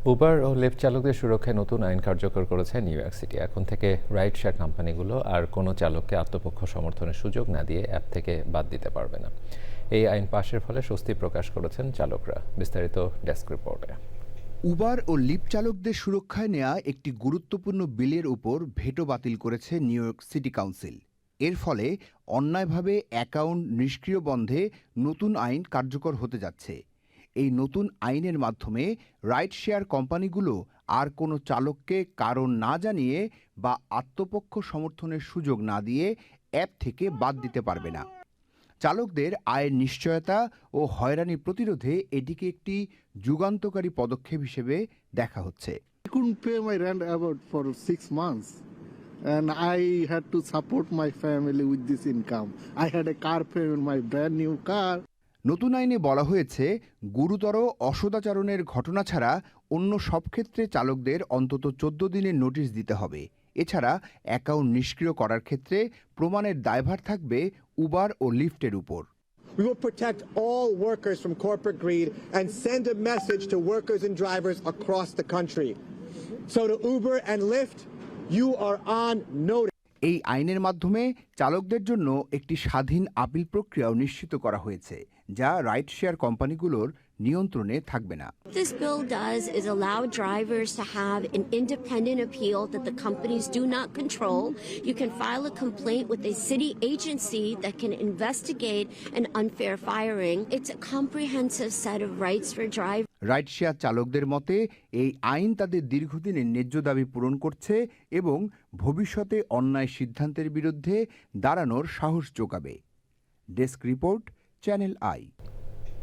Uber ও lift চালকদের সুরক্ষায় নতুন আইন কার্যকর করেছে নিউ ইয়র্ক সিটি। এখন থেকে রাইড শেয়ার কোম্পানিগুলো আর কোনো চালককে আত্মপক্ষ সমর্থনের সুযোগ না দিয়ে অ্যাপ থেকে বাদ দিতে পারবে না। এই আইন পাশের ফলে স্বস্তি প্রকাশ করেছেন চালকরা। বিস্তারিত ডেস্ক রিপোর্টে। উবার ও লিফট চালকদের সুরক্ষায় নেওয়া একটি গুরুত্বপূর্ণ বিলের উপর ভেটো বাতিল করেছে নিউ ইয়র্ক সিটি কাউন্সিল। এর ফলে অন্যায়ভাবে অ্যাকাউন্ট নিষ্ক্রিয় বন্ধে নতুন আইন কার্যকর হতে যাচ্ছে। এই নতুন আইনের মাধ্যমে রাইড শেয়ার কোম্পানিগুলো আর কোনো চালককে কারণ না জানিয়ে বা আত্মপক্ষ সমর্থনের সুযোগ না দিয়ে অ্যাপ থেকে বাদ দিতে পারবে না। চালকদের আয়ের নিশ্চয়তা ও হয়রানি প্রতিরোধে এটিকে একটি যুগান্তকারী পদক্ষেপ হিসেবে দেখা হচ্ছে। I couldn't pay my rent about for 6 months, and I had to support my family with this income. I had a car payment, my brand new car. নতুন আইনে বলা হয়েছে, গুরুতর অসদাচরণের ঘটনা ছাড়া অন্য সব ক্ষেত্রে চালকদের অন্তত 14 দিনের নোটিশ দিতে হবে। এছাড়া অ্যাকাউন্ট নিষ্ক্রিয় করার ক্ষেত্রে প্রমাণের দায়ভার থাকবে উবার ও লিফটের উপর। We will protect all workers from corporate greed and send a message to workers and drivers across the country. So to Uber and Lyft, you are on notice. এই আইনের মাধ্যমে চালকদের জন্য একটি স্বাধীন আপিল প্রক্রিয়াও নিশ্চিত করা হয়েছে, যা রাইড শেয়ার কোম্পানিগুলোর নিয়ন্ত্রণে থাকবে না। What this bill does is allow drivers to have an independent appeal that the companies do not control. You can file a complaint with a city agency that can investigate an unfair firing. It's a comprehensive set of rights for drivers. Ride share চালকদের মতে এই আইন তাদের দীর্ঘদিনের ন্যায্য দাবি পূরণ করছে এবং ভবিষ্যতে অন্যায় সিদ্ধান্তের বিরুদ্ধে দাঁড়ানোর সাহস যোগাবে। Desk report, channel I.